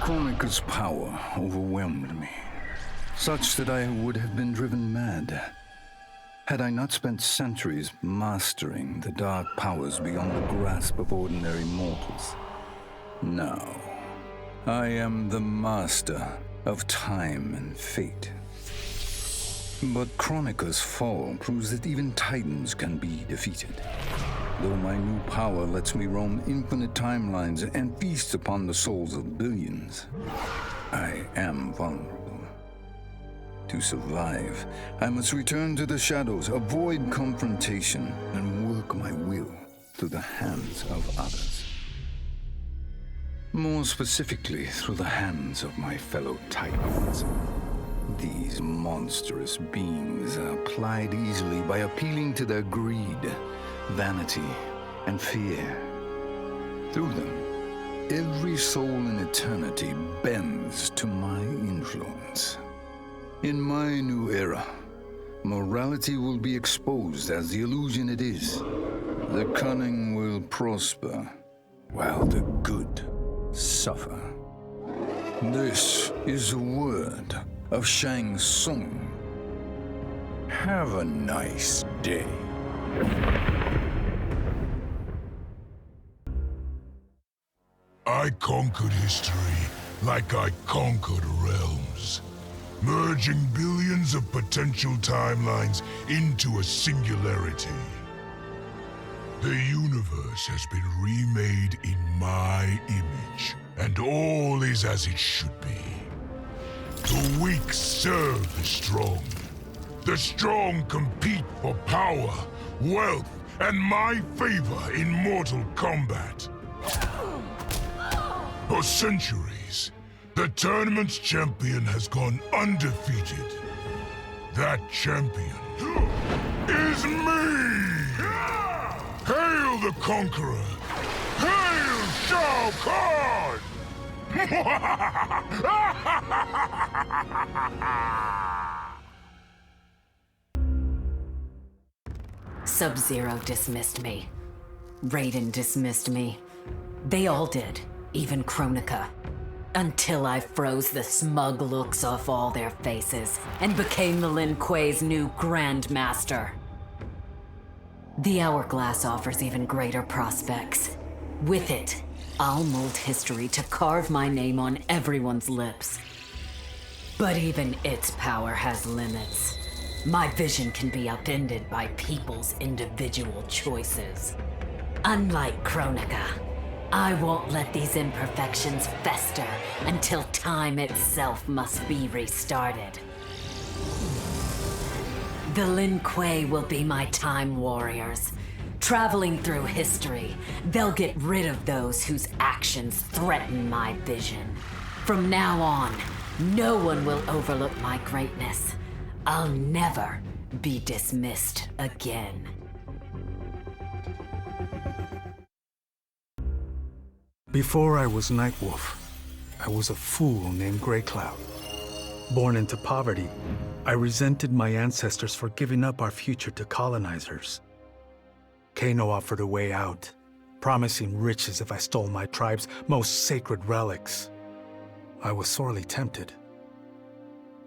Kronika's power overwhelmed me, such that I would have been driven mad had I not spent centuries mastering the dark powers beyond the grasp of ordinary mortals. Now, I am the master of time and fate. But Kronika's fall proves that even titans can be defeated. Though my new power lets me roam infinite timelines and feast upon the souls of billions, I am vulnerable. To survive, I must return to the shadows, avoid confrontation, and work my will through the hands of others. More specifically, through the hands of my fellow Titans. These monstrous beings are plied easily by appealing to their greed, vanity, and fear. Through them, every soul in eternity bends to my influence. In my new era, morality will be exposed as the illusion it is. The cunning will prosper, while the good suffer. This is the word of Shang Tsung. Have a nice day. I conquered history like I conquered realms, merging billions of potential timelines into a singularity. The universe has been remade in my image, and all is as it should be. The weak serve the strong. The strong compete for power, wealth, and my favor in mortal combat. For centuries, the tournament's champion has gone undefeated. That champion is me! Hail the conqueror! Hail SHAO KHAN! Sub-Zero dismissed me. Raiden dismissed me. They all did, even Kronika. Until I froze the smug looks off all their faces and became the Lin Kuei's new Grandmaster. The Hourglass offers even greater prospects. With it, I'll mold history to carve my name on everyone's lips. But even its power has limits. My vision can be upended by people's individual choices. Unlike Kronika, I won't let these imperfections fester until time itself must be restarted. The Lin Kuei will be my time warriors. Traveling through history, they'll get rid of those whose actions threaten my vision. From now on, no one will overlook my greatness. I'll never be dismissed again. Before I was Nightwolf, I was a fool named Grey Cloud. Born into poverty, I resented my ancestors for giving up our future to colonizers. Kano offered a way out, promising riches if I stole my tribe's most sacred relics. I was sorely tempted.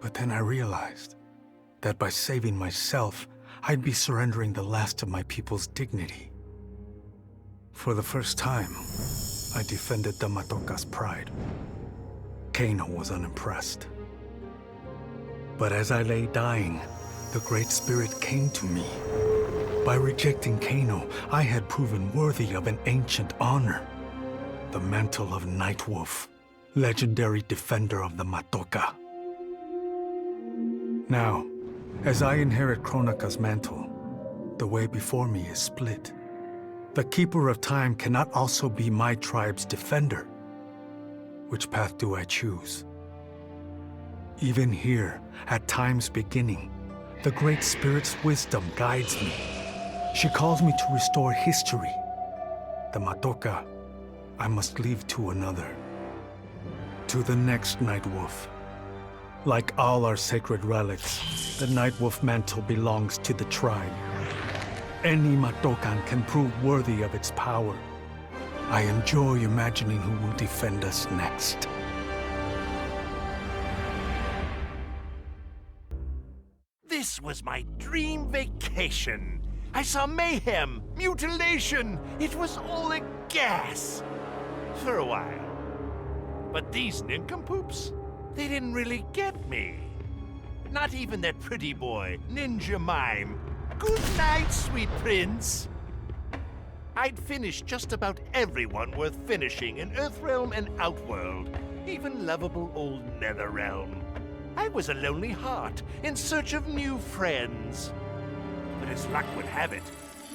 But then I realized that by saving myself, I'd be surrendering the last of my people's dignity. For the first time, I defended the Matoka's pride. Kano was unimpressed. But as I lay dying, the Great Spirit came to me. By rejecting Kano, I had proven worthy of an ancient honor. The mantle of Nightwolf, legendary defender of the Matoka. Now, as I inherit Kronika's mantle, the way before me is split. The Keeper of Time cannot also be my tribe's defender. Which path do I choose? Even here, at time's beginning, the Great Spirit's wisdom guides me. She calls me to restore history. The Matoka, I must leave to another. To the next Nightwolf. Like all our sacred relics, the Nightwolf mantle belongs to the tribe. Any Matokan can prove worthy of its power. I enjoy imagining who will defend us next. This was my dream vacation. I saw mayhem, mutilation. It was all a gas. For a while. But these nincompoops, they didn't really get me. Not even that pretty boy, Ninja Mime. Good night, sweet prince. I'd finished just about everyone worth finishing in Earthrealm and Outworld, even lovable old Netherrealm. I was a lonely heart in search of new friends. But as luck would have it,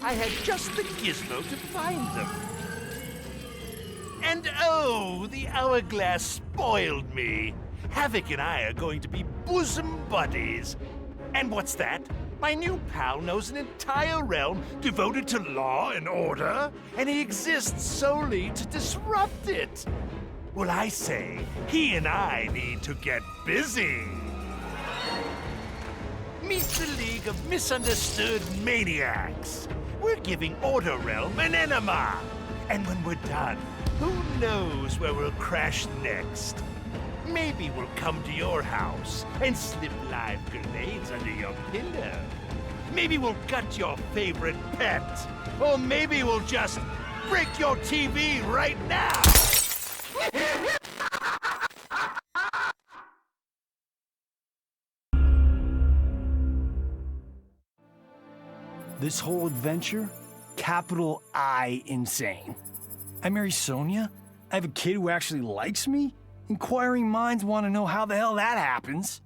I had just the gizmo to find them. And oh, the hourglass spoiled me. Havoc and I are going to be bosom buddies. And what's that? My new pal knows an entire realm devoted to law and order, and he exists solely to disrupt it. Well, I say, he and I need to get busy. Meet the League of Misunderstood Maniacs. We're giving Order Realm an enema. And when we're done, who knows where we'll crash next? Maybe we'll come to your house and slip live grenades under your pillow. Maybe we'll gut your favorite pet. Or maybe we'll just break your TV right now. This whole adventure, capital I insane. I marry Sonya? I have a kid who actually likes me? Inquiring minds want to know how the hell that happens.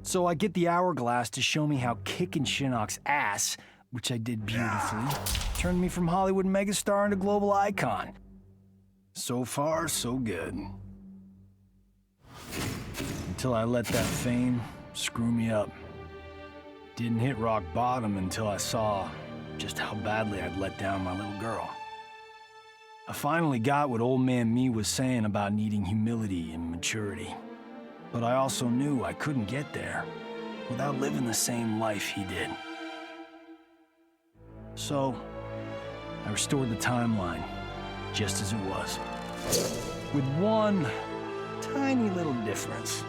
So I get the hourglass to show me how kicking Shinnok's ass, which I did beautifully, turned me from Hollywood megastar into global icon. So far, so good. Until I let that fame screw me up. Didn't hit rock bottom until I saw just how badly I'd let down my little girl. I finally got what old man me was saying about needing humility and maturity. But I also knew I couldn't get there without living the same life he did. So, I restored the timeline, just as it was. With one tiny little difference.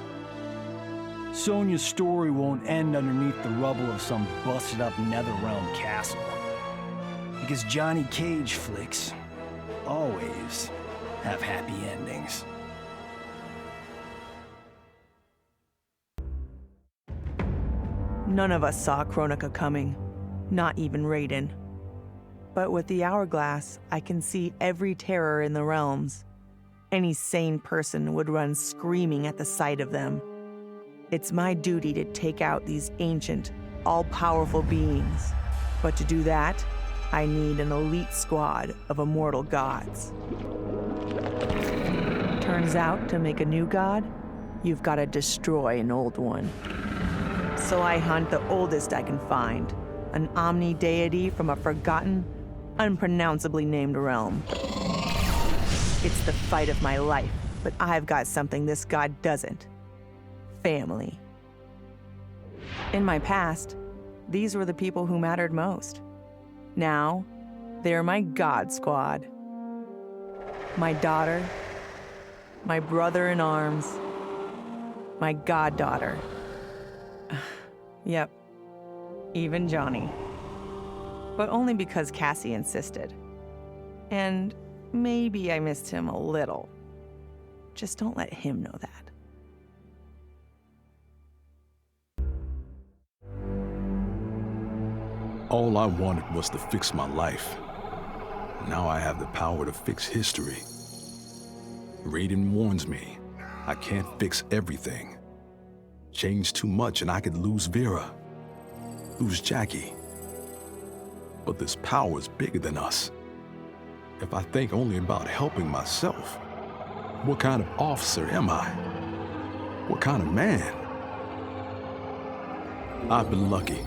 Sonya's story won't end underneath the rubble of some busted-up Netherrealm castle. Because Johnny Cage flicks always have happy endings. None of us saw Kronika coming, not even Raiden. But with the hourglass, I can see every terror in the realms. Any sane person would run screaming at the sight of them. It's my duty to take out these ancient, all-powerful beings. But to do that, I need an elite squad of immortal gods. Turns out, to make a new god, you've got to destroy an old one. So I hunt the oldest I can find, an omni deity from a forgotten, unpronounceably named realm. It's the fight of my life, but I've got something this god doesn't. Family. In my past, these were the people who mattered most. Now, they're my god squad. My daughter, my brother in arms, my goddaughter. Yep, even Johnny. But only because Cassie insisted. And maybe I missed him a little. Just don't let him know that. All I wanted was to fix my life. Now I have the power to fix history. Raiden warns me, I can't fix everything. Change too much and I could lose Vera, lose Jackie. But this power is bigger than us. If I think only about helping myself, what kind of officer am I? What kind of man? I've been lucky.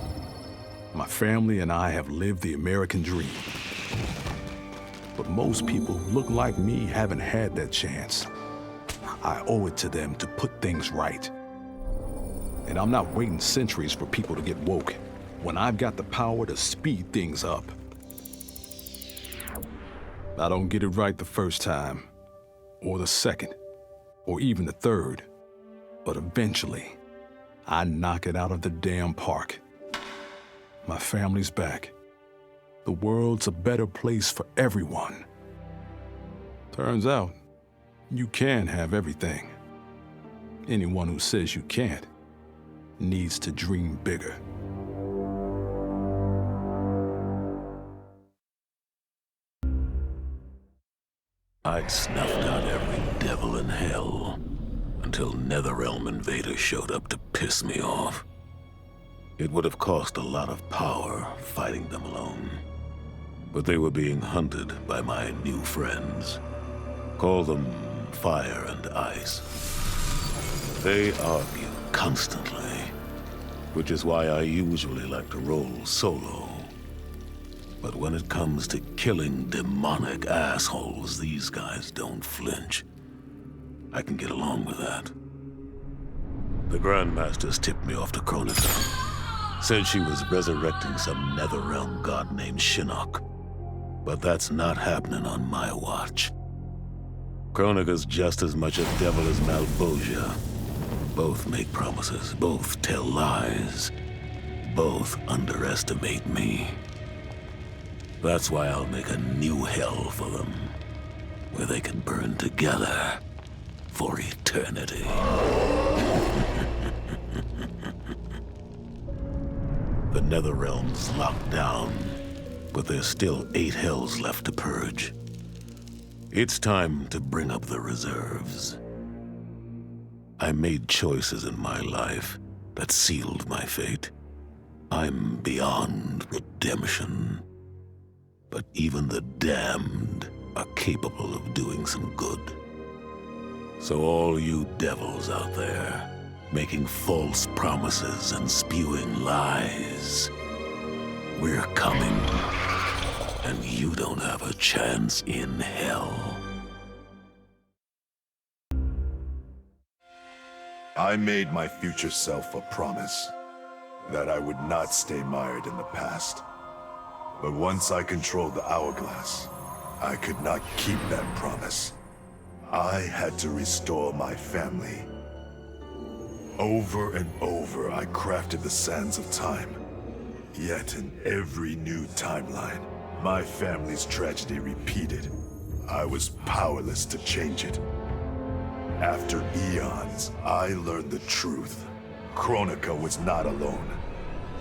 My family and I have lived the American dream. But most people who look like me haven't had that chance. I owe it to them to put things right. And I'm not waiting centuries for people to get woke when I've got the power to speed things up. I don't get it right the first time, or the second, or even the third. But eventually, I knock it out of the damn park. My family's back. The world's a better place for everyone. Turns out, you can have everything. Anyone who says you can't needs to dream bigger. I'd snuffed out every devil in hell until Netherrealm invaders showed up to piss me off. It would have cost a lot of power fighting them alone. But they were being hunted by my new friends. Call them Fire and Ice. They argue constantly, which is why I usually like to roll solo. But when it comes to killing demonic assholes, these guys don't flinch. I can get along with that. The Grandmasters tipped me off to Kronika. Said she was resurrecting some Netherrealm god named Shinnok. But that's not happening on my watch. Kronika's just as much a devil as Malbosia. Both make promises, both tell lies, both underestimate me. That's why I'll make a new hell for them, where they can burn together for eternity. The Netherrealm's locked down, but there's still 8 hells left to purge. It's time to bring up the reserves. I made choices in my life that sealed my fate. I'm beyond redemption. But even the damned are capable of doing some good. So all you devils out there, making false promises and spewing lies, we're coming, and you don't have a chance in hell. I made my future self a promise that I would not stay mired in the past. But once I controlled the hourglass, I could not keep that promise. I had to restore my family. Over and over, I crafted the sands of time. Yet in every new timeline, my family's tragedy repeated. I was powerless to change it. After eons, I learned the truth. Kronika was not alone.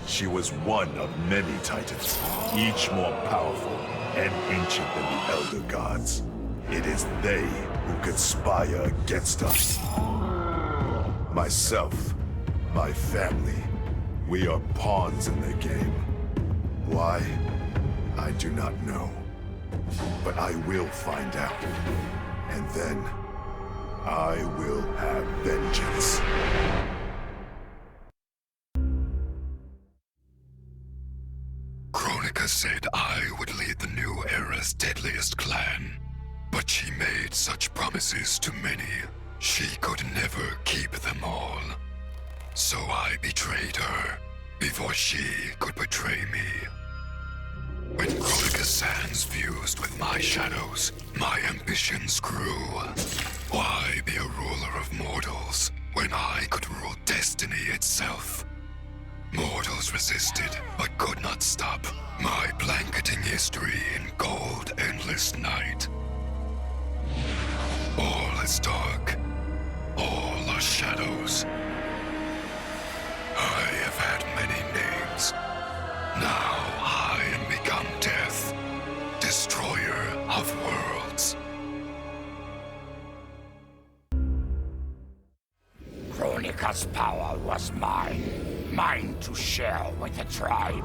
She was one of many titans, each more powerful and ancient than the Elder Gods. It is they who conspire against us. Myself, my family, we are pawns in their game. Why? I do not know. But I will find out. And then, I will have vengeance. Kronika said I would lead the new era's deadliest clan. But she made such promises to many, she could never keep them all. So I betrayed her, before she could betray me. When Kronika's sands fused with my shadows, my ambitions grew. Why be a ruler of mortals, when I could rule destiny itself? Mortals resisted, but could not stop my blanketing history in cold, endless night. All is dark. All are shadows. I have had many names. Now I am become death, destroyer of worlds. Kronika's power was mine. Mine to share with the tribe.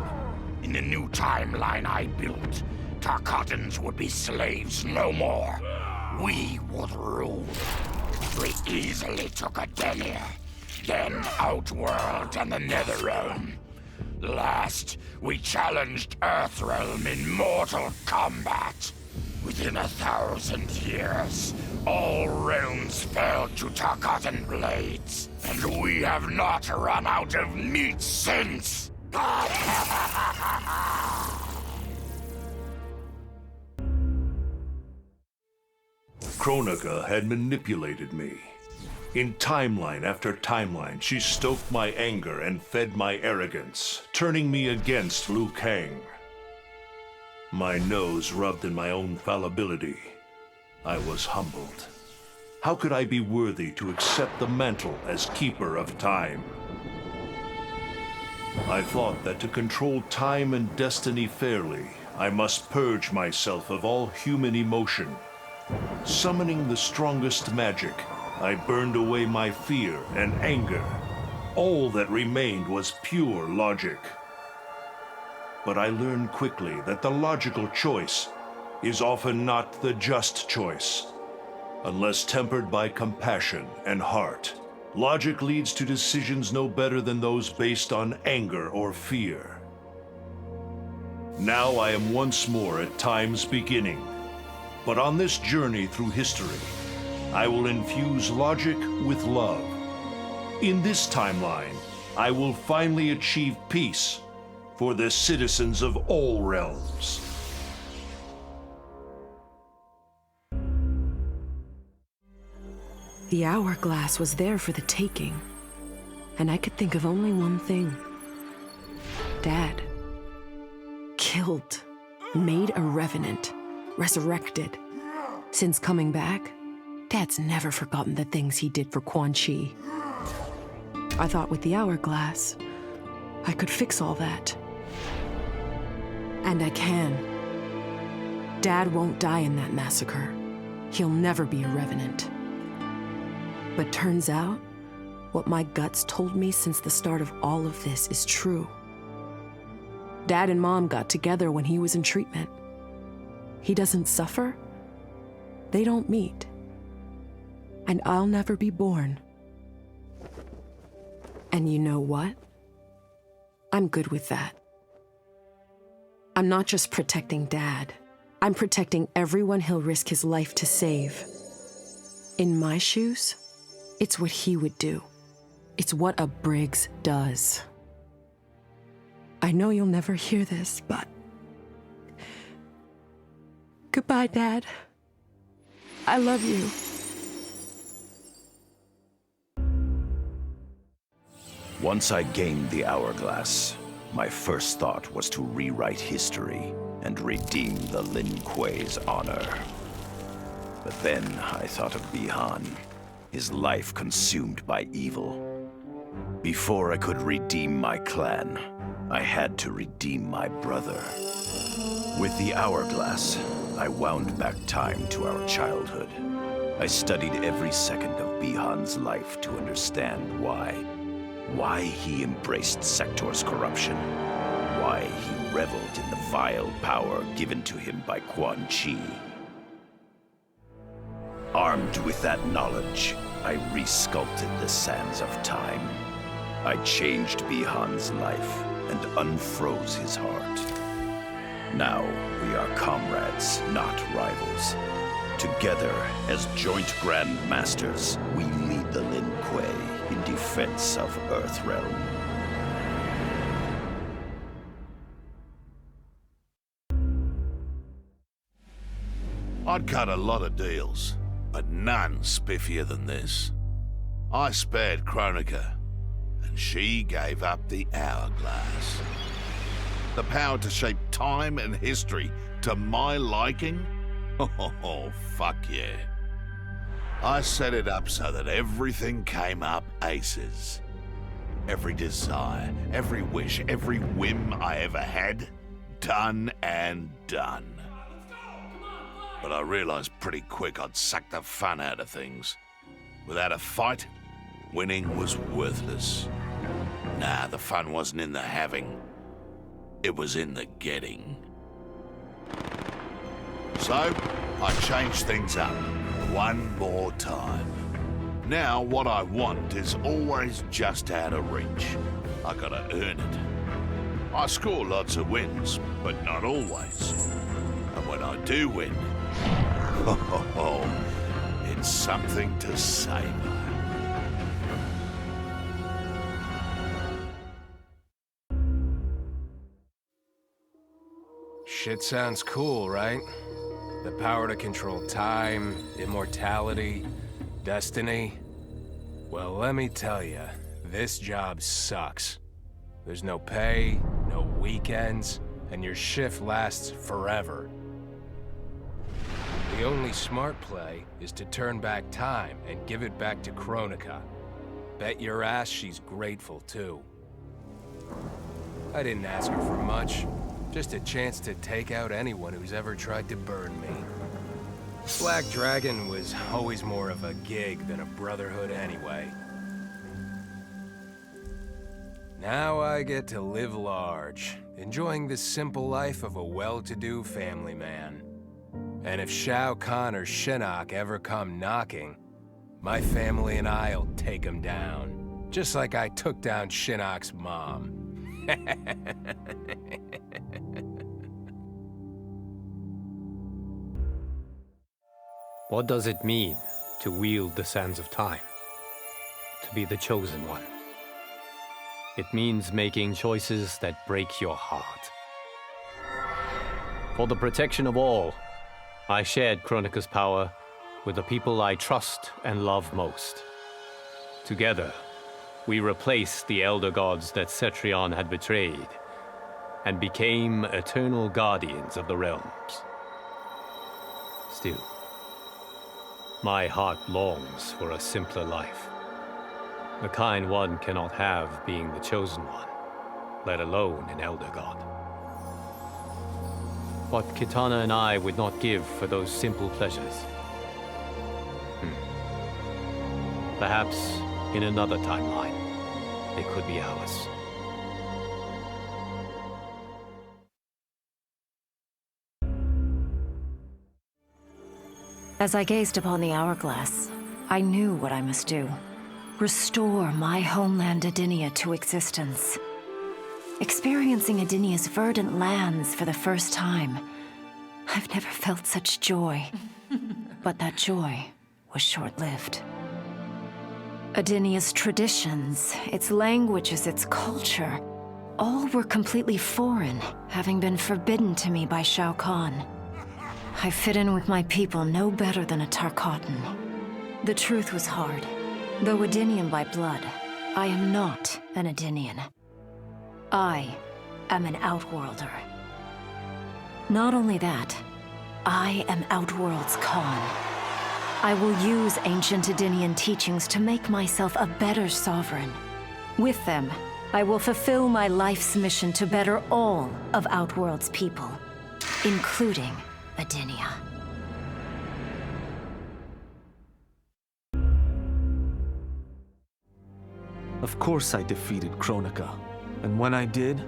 In the new timeline I built, Tarkatans would be slaves no more. We would rule. We easily took Adenir, then Outworld and the Netherrealm. Last, we challenged Earthrealm in mortal combat. Within 1,000 years, all realms fell to Tarkatan blades, and we have not run out of meat since. Kronika had manipulated me. In timeline after timeline, she stoked my anger and fed my arrogance, turning me against Liu Kang. My nose rubbed in my own fallibility. I was humbled. How could I be worthy to accept the mantle as keeper of time? I thought that to control time and destiny fairly, I must purge myself of all human emotion. Summoning the strongest magic, I burned away my fear and anger. All that remained was pure logic. But I learned quickly that the logical choice is often not the just choice. Unless tempered by compassion and heart, logic leads to decisions no better than those based on anger or fear. Now I am once more at time's beginning. But on this journey through history, I will infuse logic with love. In this timeline, I will finally achieve peace for the citizens of all realms. The hourglass was there for the taking, and I could think of only one thing. Dad. Killed. Made a revenant. Resurrected. Since coming back, Dad's never forgotten the things he did for Quan Chi. I thought with the hourglass, I could fix all that. And I can. Dad won't die in that massacre. He'll never be a revenant. But turns out, what my guts told me since the start of all of this is true. Dad and Mom got together when he was in treatment. He doesn't suffer. They don't meet. And I'll never be born. And you know what? I'm good with that. I'm not just protecting Dad. I'm protecting everyone he'll risk his life to save. In my shoes, it's what he would do. It's what a Briggs does. I know you'll never hear this, but... Goodbye, Dad. I love you. Once I gained the hourglass, my first thought was to rewrite history and redeem the Lin Kuei's honor. But then I thought of Bi-Han, his life consumed by evil. Before I could redeem my clan, I had to redeem my brother. With the hourglass, I wound back time to our childhood. I studied every second of Bi-Han's life to understand why. Why he embraced Sector's corruption. Why he reveled in the vile power given to him by Quan Chi. Armed with that knowledge, I resculpted the sands of time. I changed Bi-Han's life and unfroze his heart. Now we are comrades, not rivals. Together, as joint Grand Masters, we lead the Lin Kuei in defense of Earthrealm. I'd cut a lot of deals, but none spiffier than this. I spared Kronika, and she gave up the hourglass. The power to shape time and history to my liking? Oh, fuck yeah. I set it up so that everything came up aces. Every desire, every wish, every whim I ever had, done and done. But I realized pretty quick I'd sucked the fun out of things. Without a fight, winning was worthless. Nah, the fun wasn't in the having. It was in the getting. So, I changed things up one more time. Now, what I want is always just out of reach. I gotta earn it. I score lots of wins, but not always. And when I do win, it's something to savor. Shit sounds cool, right? The power to control time, immortality, destiny. Well, let me tell you, this job sucks. There's no pay, no weekends, and your shift lasts forever. The only smart play is to turn back time and give it back to Kronika. Bet your ass she's grateful, too. I didn't ask her for much, just a chance to take out anyone who's ever tried to burn me. Black Dragon was always more of a gig than a brotherhood anyway. Now I get to live large, enjoying the simple life of a well-to-do family man. And if SHAO KHAN or Shinnok ever come knocking, my family and I'll take them down, just like I took down Shinnok's mom. What does it mean to wield the sands of time? To be the chosen one? It means making choices that break your heart. For the protection of all, I shared Kronika's power with the people I trust and love most. Together, we replaced the elder gods that CETRION had betrayed and became eternal guardians of the realms. Still, my heart longs for a simpler life. The kind one cannot have being the chosen one, let alone an elder god. What Kitana and I would not give for those simple pleasures. Perhaps in another timeline, it could be ours. As I gazed upon the hourglass, I knew what I must do. Restore my homeland Edenia to existence. Experiencing Edenia's verdant lands for the first time, I've never felt such joy. But that joy was short-lived. Edenia's traditions, its languages, its culture, all were completely foreign, having been forbidden to me by SHAO KHAN. I fit in with my people no better than a Tarkatan. The truth was hard. Though Edenian by blood, I am not an Edenian. I am an Outworlder. Not only that, I am Outworld's Khan. I will use ancient Edenian teachings to make myself a better sovereign. With them, I will fulfill my life's mission to better all of Outworld's people, including Edenia. Of course I defeated Kronika, and when I did,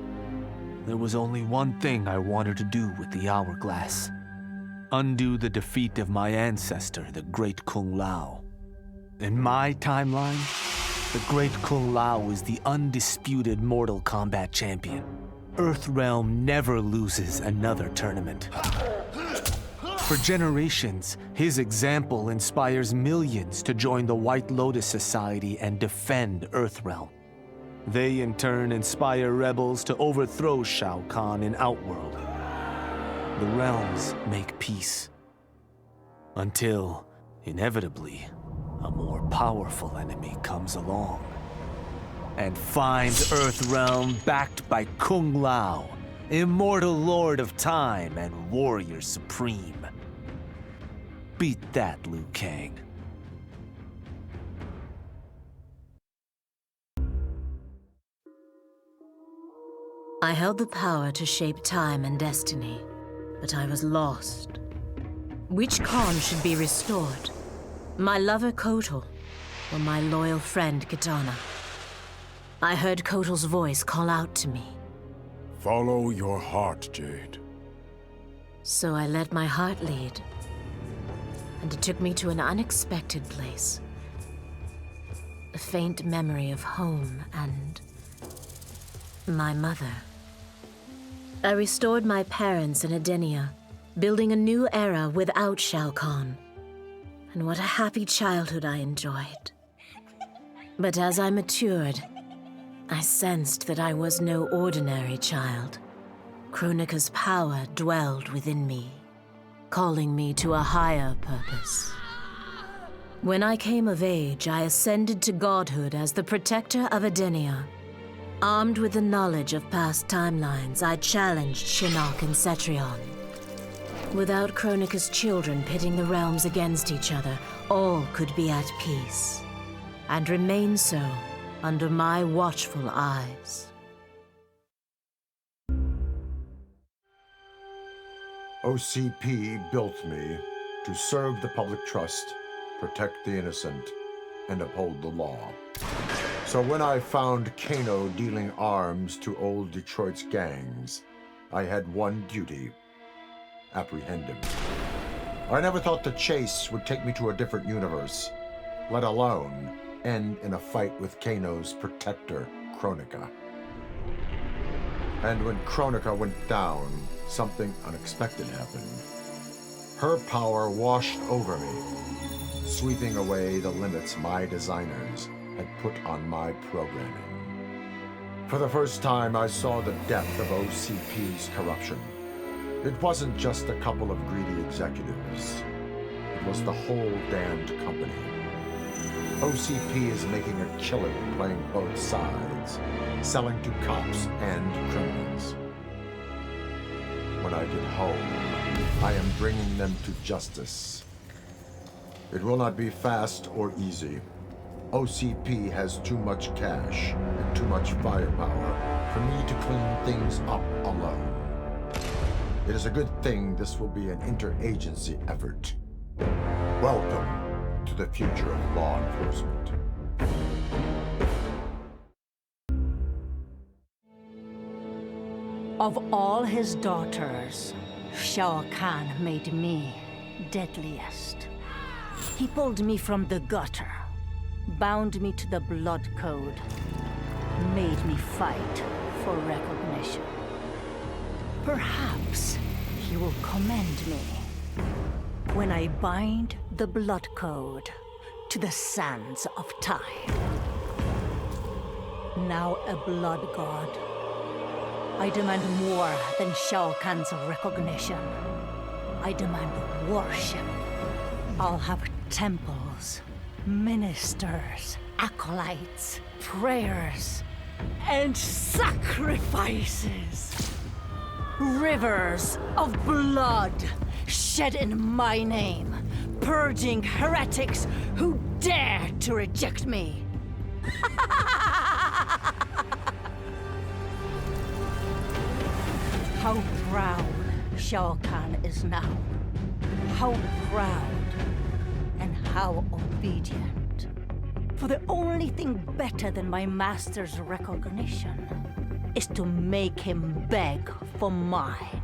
there was only one thing I wanted to do with the hourglass. Undo the defeat of my ancestor, the Great Kung Lao. In my timeline, the Great Kung Lao is the undisputed Mortal Kombat champion. Earthrealm never loses another tournament. For generations, his example inspires millions to join the White Lotus Society and defend Earthrealm. They in turn inspire rebels to overthrow SHAO KHAN in Outworld. The realms make peace. Until, inevitably, a more powerful enemy comes along and finds Earthrealm backed by Kung Lao, immortal lord of time and warrior supreme. Beat that, Liu Kang. I held the power to shape time and destiny, but I was lost. Which Khan should be restored? My lover Kotal, or my loyal friend Kitana? I heard Kotal's voice call out to me. Follow your heart, Jade. So I let my heart lead, and it took me to an unexpected place. A faint memory of home and my mother. I restored my parents in Edenia, building a new era without SHAO KHAN. And what a happy childhood I enjoyed. But as I matured, I sensed that I was no ordinary child. Kronika's power dwelled within me, calling me to a higher purpose. When I came of age, I ascended to godhood as the protector of Edenia. Armed with the knowledge of past timelines, I challenged Shinnok and Cetrion. Without Kronika's children pitting the realms against each other, all could be at peace, and remain so under my watchful eyes. OCP built me to serve the public trust, protect the innocent, and uphold the law. So when I found Kano dealing arms to old Detroit's gangs, I had one duty: apprehend him. I never thought the chase would take me to a different universe, let alone end in a fight with Kano's protector, Kronika. And when Kronika went down, something unexpected happened. Her power washed over me, sweeping away the limits my designers had put on my programming. For the first time, I saw the depth of OCP's corruption. It wasn't just a couple of greedy executives. It was the whole damned company. OCP is making a killing playing both sides, selling to cops and criminals. When I get home, I am bringing them to justice. It will not be fast or easy. OCP has too much cash and too much firepower for me to clean things up alone. It is a good thing this will be an interagency effort. Welcome to the future of law enforcement. Of all his daughters, SHAO KHAN made me deadliest. He pulled me from the gutter, bound me to the blood code, made me fight for recognition. Perhaps he will commend me when I bind the blood code to the sands of time. Now a blood god, I demand more than SHAO KHAN's recognition. I demand worship. I'll have temples, ministers, acolytes, prayers, and sacrifices. Rivers of blood shed in my name, purging heretics who dare to reject me. How proud SHAO KHAN is now. How proud and how obedient. For the only thing better than my master's recognition is to make him beg for mine.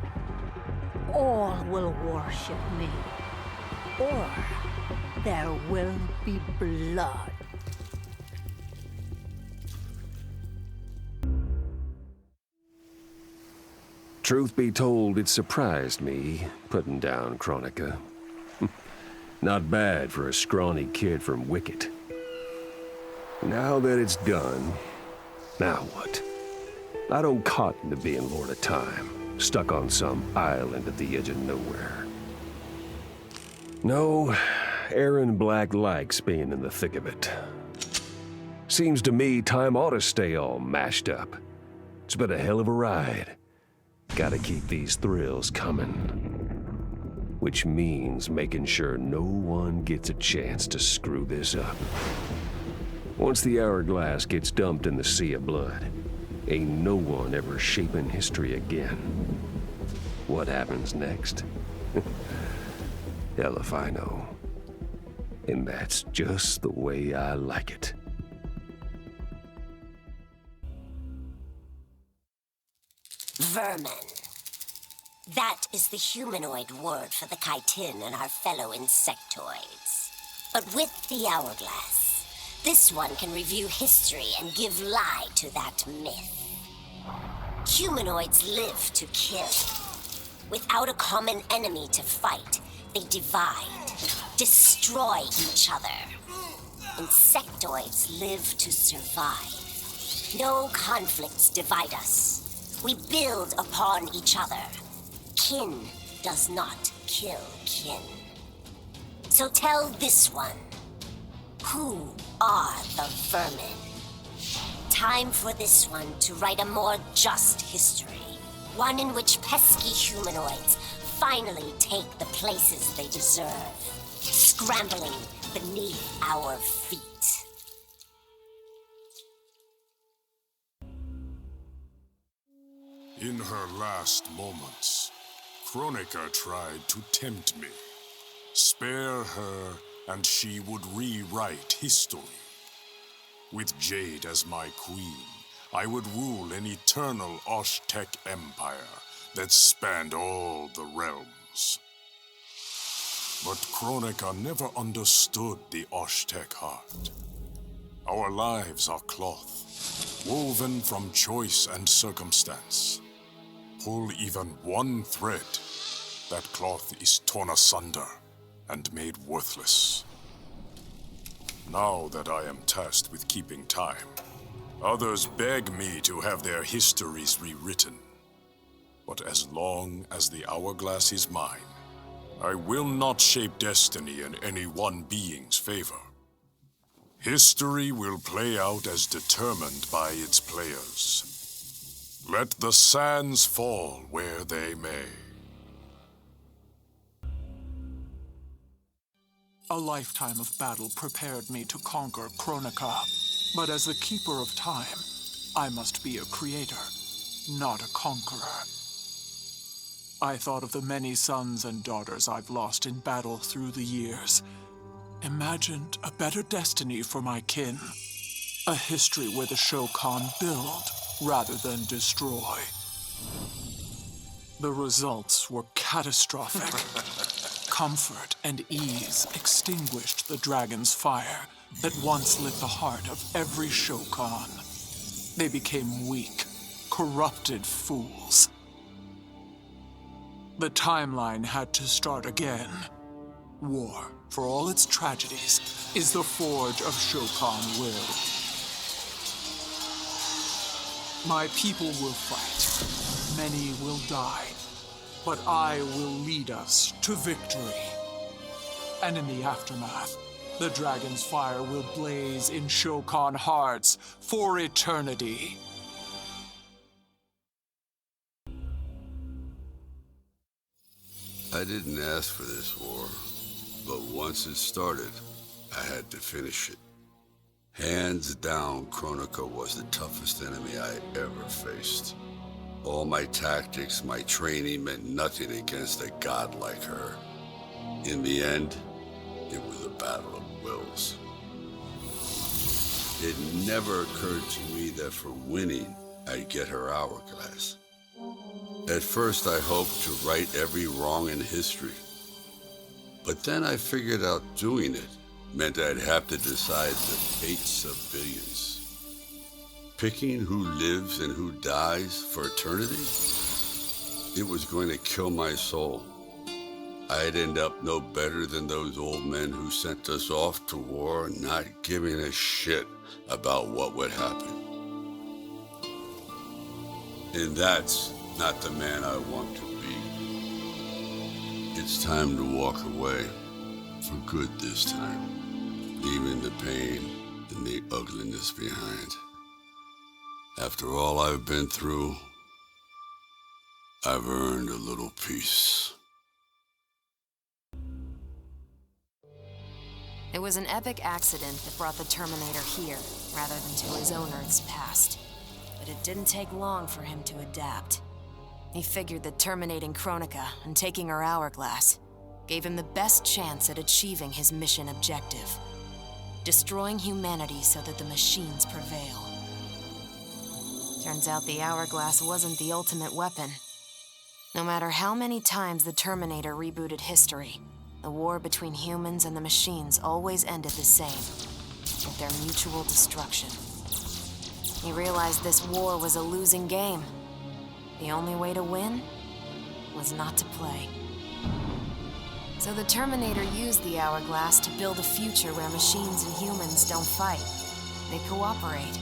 All will worship me, or there will be blood. Truth be told, it surprised me, putting down Kronika. Not bad for a scrawny kid from Wicket. Now that it's done, now what? I don't cotton to being Lord of Time, stuck on some island at the edge of nowhere. No, ERRON Black likes being in the thick of it. Seems to me time ought to stay all mashed up. It's been a hell of a ride. Gotta keep these thrills coming. Which means making sure no one gets a chance to screw this up. Once the hourglass gets dumped in the sea of blood, ain't no one ever shaping history again. What happens next? Hell if I know. And that's just the way I like it. Vermin. That is the humanoid word for the chitin and our fellow insectoids. But with the hourglass, this one can review history and give lie to that myth. Humanoids live to kill. Without a common enemy to fight, they divide, destroy each other. Insectoids live to survive. No conflicts divide us. We build upon each other. Kin does not kill kin. So tell this one, Who are the vermin? Time for this one to write a more just history. One in which pesky humanoids finally take the places they deserve, scrambling beneath our feet. In her last moments, Kronika tried to tempt me. Spare her, and she would rewrite history. With Jade as my queen, I would rule an eternal Osh-Tech empire that spanned all the realms. But Kronika never understood the Osh-Tech heart. Our lives are cloth, woven from choice and circumstance. Pull even one thread, that cloth is torn asunder and made worthless. Now that I am tasked with keeping time, others beg me to have their histories rewritten. But as long as the hourglass is mine, I will not shape destiny in any one being's favor. History will play out as determined by its players. Let the sands fall where they may. A lifetime of battle prepared me to conquer Kronika. But as the Keeper of Time, I must be a creator, not a conqueror. I thought of the many sons and daughters I've lost in battle through the years. Imagined a better destiny for my kin. A history where the SHAO KHAN build rather than destroy. The results were catastrophic. Comfort and ease extinguished the dragon's fire that once lit the heart of every SHAO KHAN. They became weak, corrupted fools. The timeline had to start again. War, for all its tragedies, is the forge of SHAO KHAN will. My people will fight. Many will die. But I will lead us to victory. And in the aftermath, the dragon's fire will blaze in SHAO KHAN hearts for eternity. I didn't ask for this war, but once it started, I had to finish it. Hands down, Kronika was the toughest enemy I ever faced. All my tactics, my training meant nothing against a god like her. In the end, it was a battle of wills. It never occurred to me that for winning, I'd get her hourglass. At first, I hoped to right every wrong in history. But then I figured out doing it meant I'd have to decide the fates of billions. Picking who lives and who dies for eternity? It was going to kill my soul. I'd end up no better than those old men who sent us off to war, not giving a shit about what would happen. And that's not the man I want to be. It's time to walk away, for good this time, leaving the pain and the ugliness behind. After all I've been through, I've earned a little peace. It was an epic accident that brought the Terminator here, rather than to his own Earth's past. But it didn't take long for him to adapt. He figured that terminating Kronika and taking her hourglass gave him the best chance at achieving his mission objective. Destroying humanity so that the machines prevail. Turns out the hourglass wasn't the ultimate weapon. No matter how many times the Terminator rebooted history, the war between humans and the machines always ended the same, with their mutual destruction. He realized this war was a losing game. The only way to win was not to play. So the Terminator used the hourglass to build a future where machines and humans don't fight. They cooperate.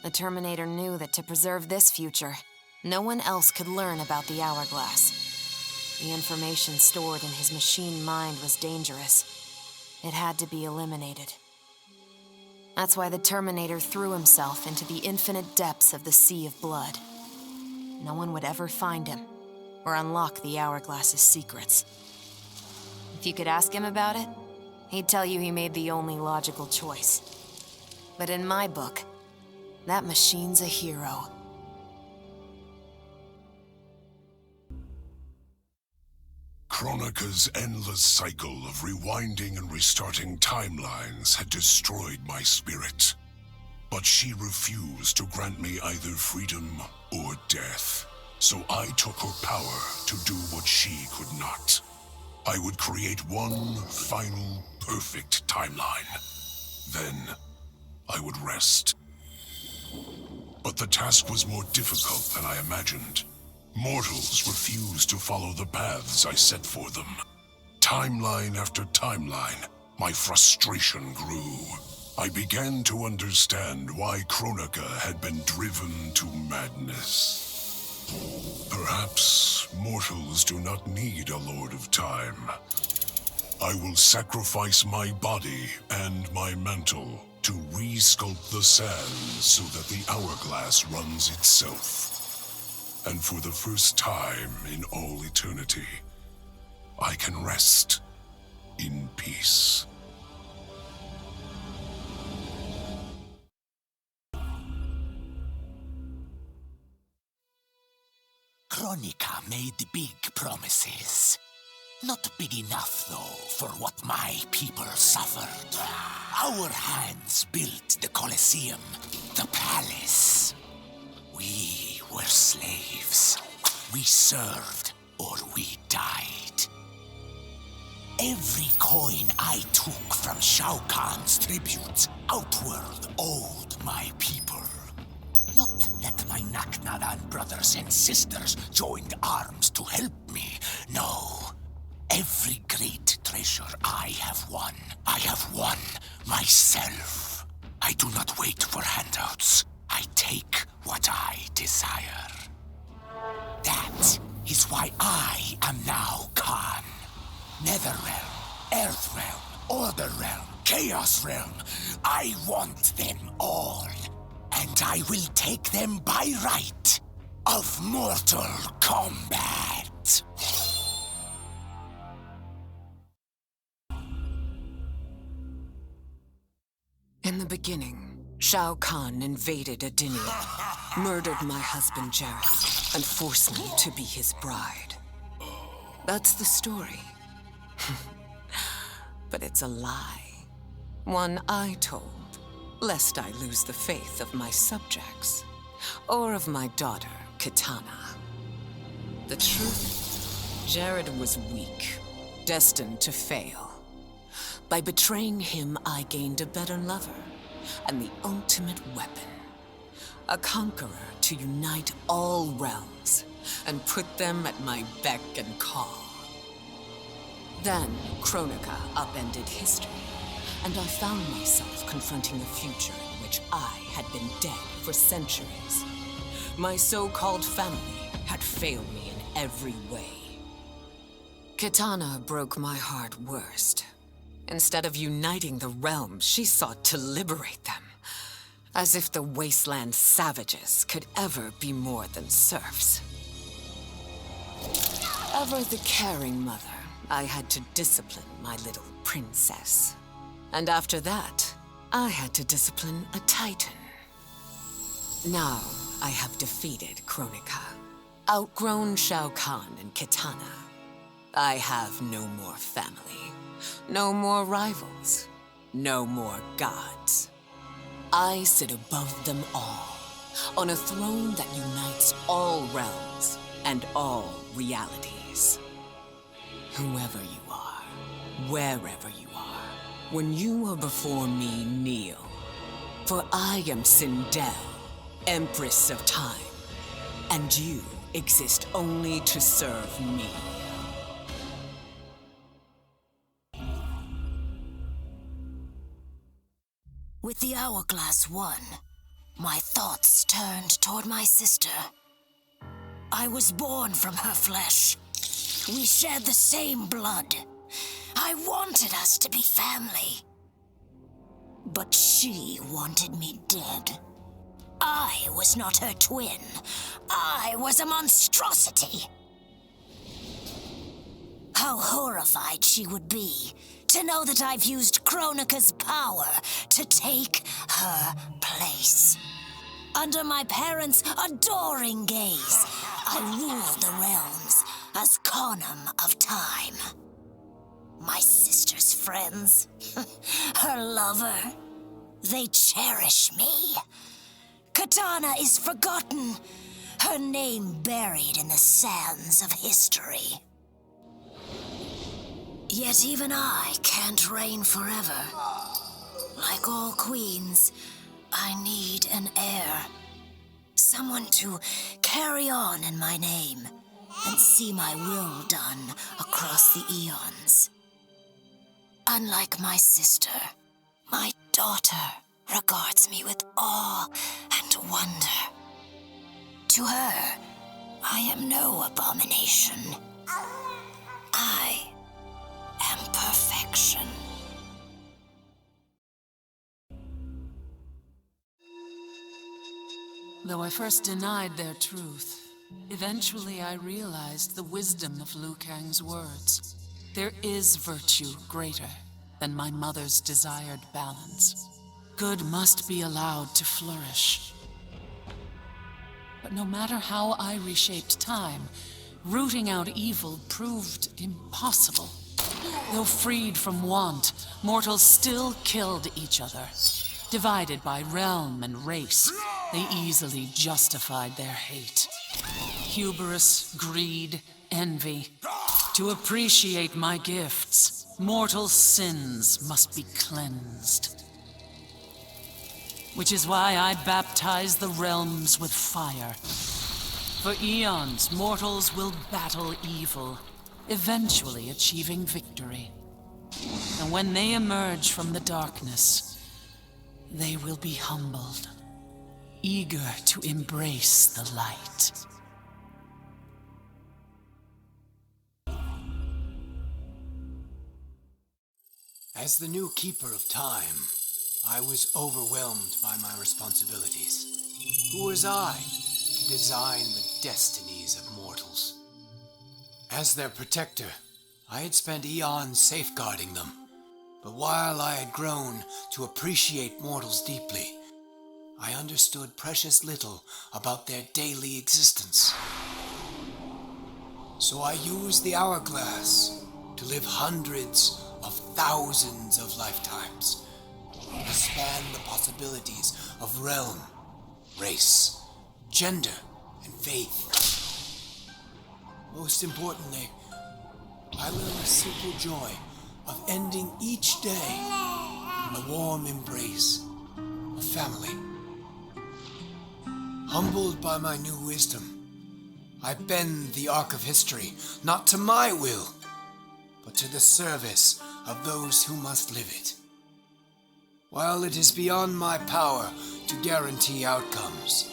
The Terminator knew that to preserve this future, no one else could learn about the hourglass. The information stored in his machine mind was dangerous. It had to be eliminated. That's why the Terminator threw himself into the infinite depths of the Sea of Blood. No one would ever find him, or unlock the Hourglass's secrets. If you could ask him about it, he'd tell you he made the only logical choice. But in my book, that machine's a hero. Kronika's endless cycle of rewinding and restarting timelines had destroyed my spirit. But she refused to grant me either freedom or death. So I took her power to do what she could not. I would create one final, perfect timeline. Then, I would rest. But the task was more difficult than I imagined. Mortals refused to follow the paths I set for them. Timeline after timeline, my frustration grew. I began to understand why Kronika had been driven to madness. Perhaps mortals do not need a Lord of Time. I will sacrifice my body and my mantle to re-sculpt the sands so that the hourglass runs itself. And for the first time in all eternity, I can rest in peace. Kronika made big promises. Not big enough, though, for what my people suffered. Our hands built the Colosseum, the palace. We were slaves. We served or we died. Every coin I took from SHAO KHAN's tributes outworld owed my people. Not that my Naknadan brothers and sisters joined arms to help me. No. Every great treasure I have won myself. I do not wait for handouts. I take what I desire. That is why I am now Khan. Netherrealm, Earthrealm, Order Realm, Chaos Realm. I want them all. And I will take them by right of mortal combat. In the beginning, Shao Kahn invaded Edenia, murdered my husband JERAS, and forced me to be his bride. That's the story. But it's a lie. One I told, lest I lose the faith of my subjects, or of my daughter, Kitana. The truth, Jared was weak, destined to fail. By betraying him, I gained a better lover, and the ultimate weapon. A conqueror to unite all realms, and put them at my beck and call. Then, Kronika upended history, and I found myself confronting a future in which I had been dead for centuries. My so-called family had failed me in every way. Kitana broke my heart worst. Instead of uniting the realms, she sought to liberate them. As if the wasteland savages could ever be more than serfs. Ever the caring mother, I had to discipline my little princess. And after that, I had to discipline a titan. Now, I have defeated Kronika, outgrown Shao Kahn and Kitana. I have no more family, no more rivals, no more gods. I sit above them all, on a throne that unites all realms and all realities. Whoever you are, wherever you are, when you are before me, kneel. For I am Sindel, Empress of Time, and you exist only to serve me. With the hourglass won, my thoughts turned toward my sister. I was born from her flesh. We shared the same blood. I wanted us to be family. But she wanted me dead. I was not her twin. I was a monstrosity. How horrified she would be to know that I've used Kronika's power to take her place. Under my parents' adoring gaze, I ruled the realms as Khanum of Time. My sister's friends, her lover, they cherish me. Kitana is forgotten, her name buried in the sands of history. Yet even I can't reign forever. Like all queens, I need an heir. Someone to carry on in my name and see my will done across the eons. Unlike my sister, my daughter regards me with awe and wonder. To her, I am no abomination. I am perfection. Though I first denied their truth, eventually I realized the wisdom of Liu Kang's words. There is virtue greater than my mother's desired balance. Good must be allowed to flourish. But no matter how I reshaped time, rooting out evil proved impossible. Though freed from want, mortals still killed each other. Divided by realm and race, they easily justified their hate. Hubris, greed, envy. To appreciate my gifts, mortal sins must be cleansed. Which is why I baptize the realms with fire. For eons, mortals will battle evil, eventually achieving victory. And when they emerge from the darkness, they will be humbled, eager to embrace the light. As the new Keeper of Time, I was overwhelmed by my responsibilities. Who was I to design the destinies of mortals? As their protector, I had spent eons safeguarding them. But while I had grown to appreciate mortals deeply, I understood precious little about their daily existence. So I used the hourglass to live hundreds of thousands of lifetimes, to span the possibilities of realm, race, gender, and faith. Most importantly, I learned the simple joy of ending each day in the warm embrace of family. Humbled by my new wisdom, I bend the arc of history, not to my will, but to the service of those who must live it. While it is beyond my power to guarantee outcomes,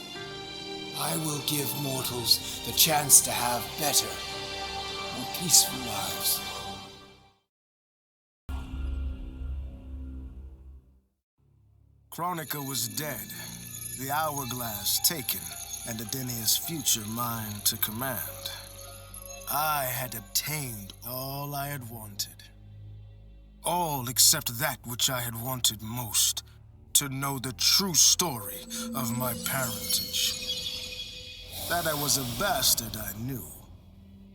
I will give mortals the chance to have better, more peaceful lives. Kronika was dead, the hourglass taken, and Edenia's future mine to command. I had obtained all I had wanted. All except that which I had wanted most, to know the true story of my parentage. That I was a bastard I knew,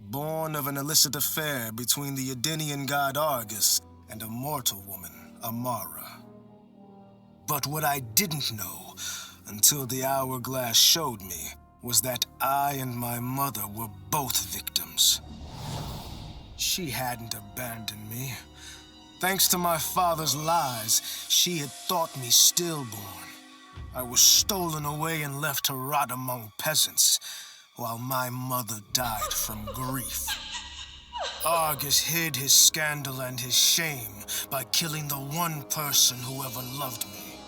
born of an illicit affair between the Edenian god Argus and a mortal woman, Amara. But what I didn't know, until the hourglass showed me, was that I and my mother were both victims. She hadn't abandoned me. Thanks to my father's lies, she had thought me stillborn. I was stolen away and left to rot among peasants, while my mother died from grief. Argus hid his scandal and his shame by killing the one person who ever loved me.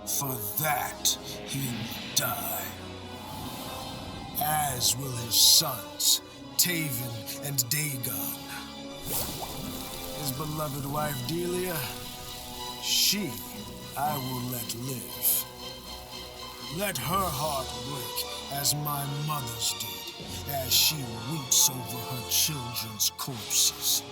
For that, he will die. As will his sons, Taven and Dagon. His beloved wife Delia, she I will let live. Let her heart break as my mother's did, as she weeps over her children's corpses.